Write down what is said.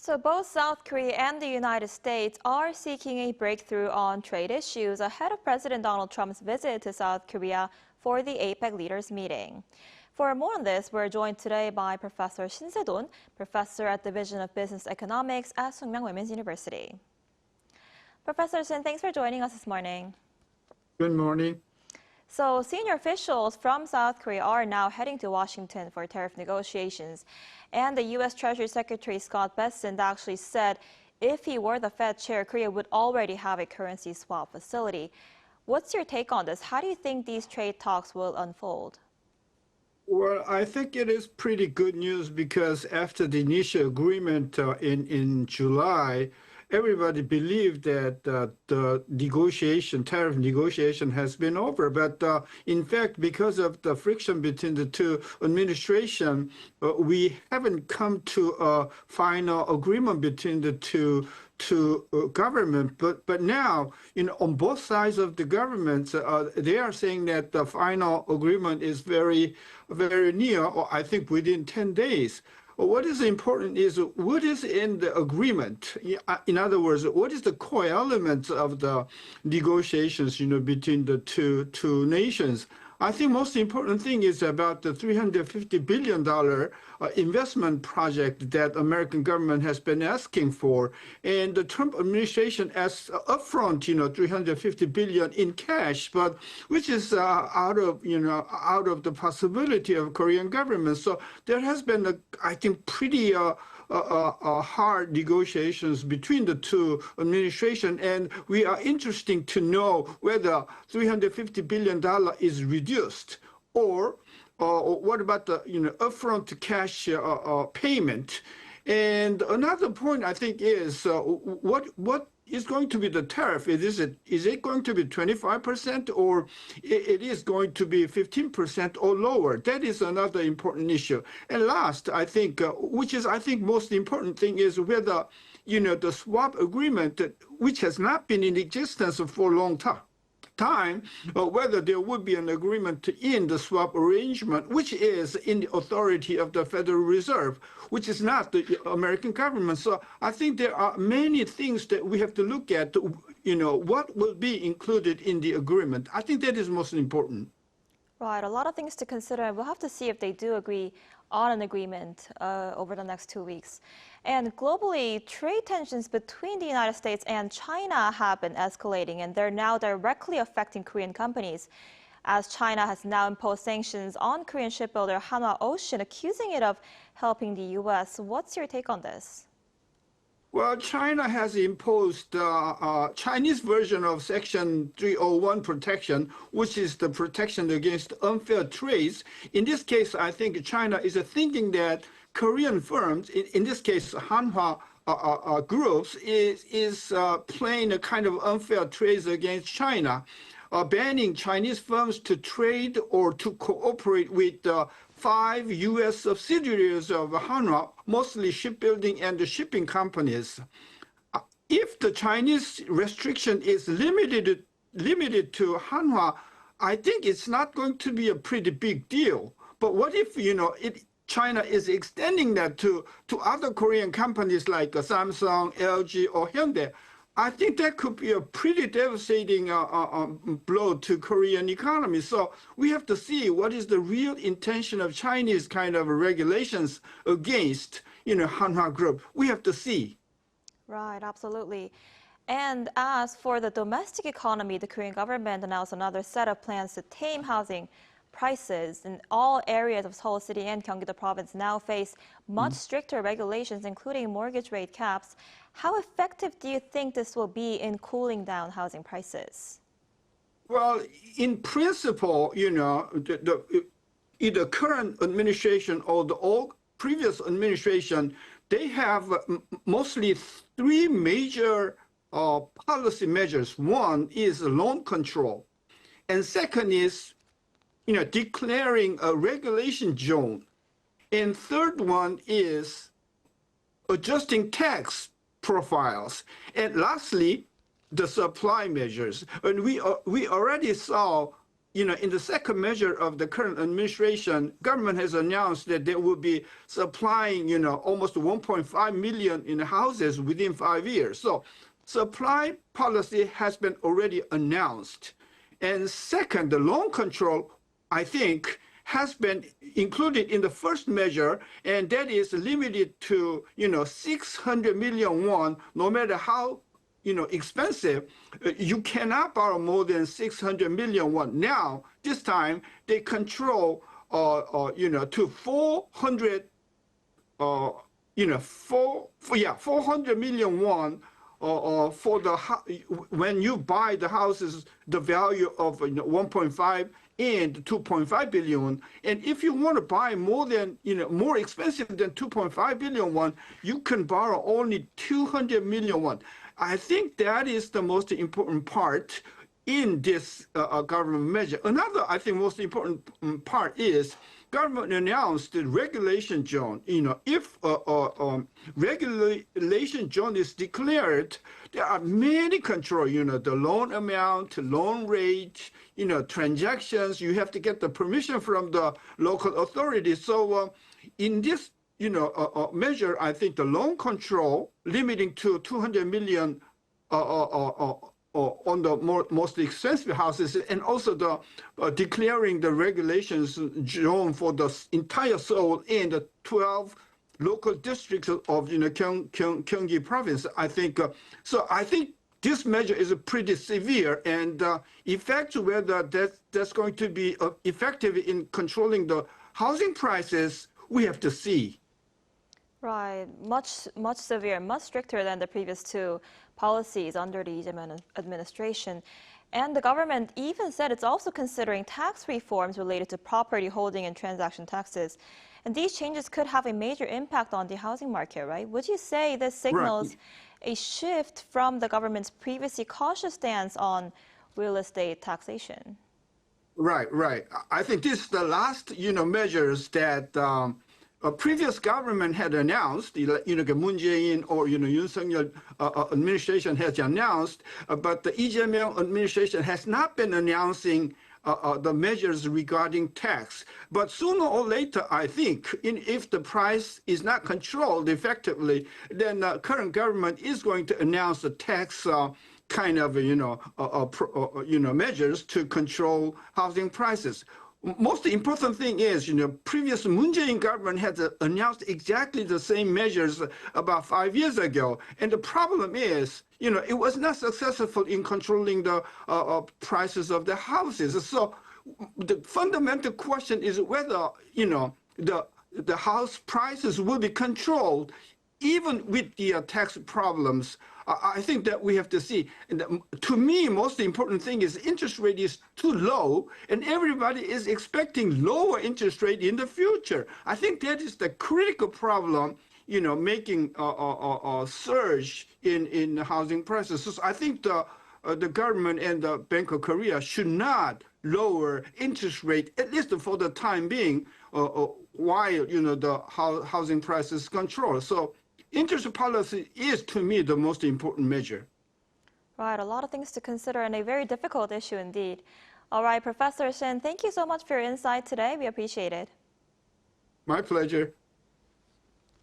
So both South Korea and the United States are seeking a breakthrough on trade issues ahead of President Donald Trump's visit to South Korea for the APEC leaders meeting. For more on this, we're joined today by Professor Shin Se Don, professor at the Division of Business Economics at Sookmyung Women's University. Professor Shin, thanks for joining us this morning. Good morning. So senior officials from South Korea are now heading to Washington for tariff negotiations. And the U.S. Treasury Secretary Scott Bessent actually said if he were the Fed chair, Korea would already have a currency swap facility. What's your take on this? How do you think these trade talks will unfold? Well, I think it is pretty good news because after the initial agreement in July, everybody believed that the tariff negotiation has been over. But in fact, because of the friction between the two administrations, we haven't come to a final agreement between the two government. But now, on both sides of the governments, they are saying that the final agreement is very, very near, or I think within 10 days. What is important is what is in the agreement. In other words, what is the core elements of the negotiations, between the two nations. I think most important thing is about the $350 billion investment project that American government has been asking for. And the Trump administration asked upfront, $350 billion in cash, but which is out of the possibility of Korean government. So there has been, I think, pretty hard negotiations between the two administrations, and we are interested to know whether $350 billion is reduced, or what about the upfront cash payment. And another point I think is what is going to be the tariff? Is it going to be 25%, or it is going to be 15% or lower? That is another important issue. And last, I think, which is I think most important thing, is whether the swap agreement, which has not been in existence for a long time, whether there would be an agreement to end the swap arrangement, which is in the authority of the Federal Reserve, which is not the American government. So I think there are many things that we have to look at, what will be included in the agreement. I think that is most important. Right, a lot of things to consider. We'll have to see if they do agree on an agreement over the next 2 weeks. And globally, trade tensions between the United States and China have been escalating, and they're now directly affecting Korean companies, as China has now imposed sanctions on Korean shipbuilder Hanwha Ocean, accusing it of helping the U.S. What's your take on this? Well, China has imposed Chinese version of Section 301 protection, which is the protection against unfair trades. In this case, I think China is thinking that Korean firms, in this case, Hanwha groups, is playing a kind of unfair trades against China, banning Chinese firms to trade or to cooperate with 5 U.S. subsidiaries of Hanwha, mostly shipbuilding and the shipping companies. If the Chinese restriction is limited to Hanwha, I think it's not going to be a pretty big deal. But what if China is extending that to other Korean companies like Samsung, LG, or Hyundai? I think that could be a pretty devastating blow to Korean economy. So we have to see what is the real intention of Chinese kind of regulations against, Hanwha Group. We have to see. Right, absolutely. And as for the domestic economy, the Korean government announced another set of plans to tame housing prices. In all areas of Seoul City and Gyeonggi-do Province now face much stricter regulations, including mortgage rate caps. How effective do you think this will be in cooling down housing prices? Well, in principle, either current administration or the previous administration, they have mostly 3 major policy measures. One is loan control, and second is declaring a regulation zone. And third one is adjusting tax profiles. And lastly, the supply measures. And we already saw in the second measure of the current administration, government has announced that they will be supplying, almost 1.5 million in houses within 5 years. So supply policy has been already announced. And second, the loan control, I think, has been included in the first measure, and that is limited to, 600 million won, no matter how expensive, you cannot borrow more than 600 million won. Now, this time, they control, to 400, 400 million won for the when you buy the houses, the value of 1.5 and 2.5 billion. And if you want to buy more than, more expensive than 2.5 billion won, you can borrow only 200 million won. I think that is the most important part in this government measure. Another, I think, most important part is government announced the regulation zone. If regulation zone is declared, there are many controls. The loan amount, loan rate, transactions. You have to get the permission from the local authorities. So in this measure, I think the loan control limiting to 200 million on the most expensive houses, and also the declaring the regulations zone for the entire Seoul and the 12 local districts of Gyeonggi province. I think so. I think this measure is pretty severe, and effect whether that's going to be effective in controlling the housing prices, we have to see. Right, much severe, much stricter than the previous two policies under the Lee Jae-myung administration. And the government even said it's also considering tax reforms related to property holding and transaction taxes. And these changes could have a major impact on the housing market, right? Would you say this signals a shift from the government's previously cautious stance on real estate taxation? Right. I think this is the last, measures that a previous government had announced, Moon Jae-in or Yoon Suk-yeol administration has announced, but the Lee Jae-myung administration has not been announcing the measures regarding tax. But sooner or later, I think, if the price is not controlled effectively, then the current government is going to announce the tax kind of measures to control housing prices. Most important thing is, previous Moon Jae-in government had announced exactly the same measures about 5 years ago. And the problem is, it was not successful in controlling the prices of the houses. So the fundamental question is whether, the house prices will be controlled even with the tax problems. I think that we have to see. And to me, most important thing is interest rate is too low, and everybody is expecting lower interest rate in the future. I think that is the critical problem, making a surge in housing prices. So I think the government and the Bank of Korea should not lower interest rate, at least for the time being, while the housing prices control. So interest policy is, to me, the most important measure. Right, a lot of things to consider and a very difficult issue indeed. All right, Professor Shin, thank you so much for your insight today. We appreciate it. My pleasure.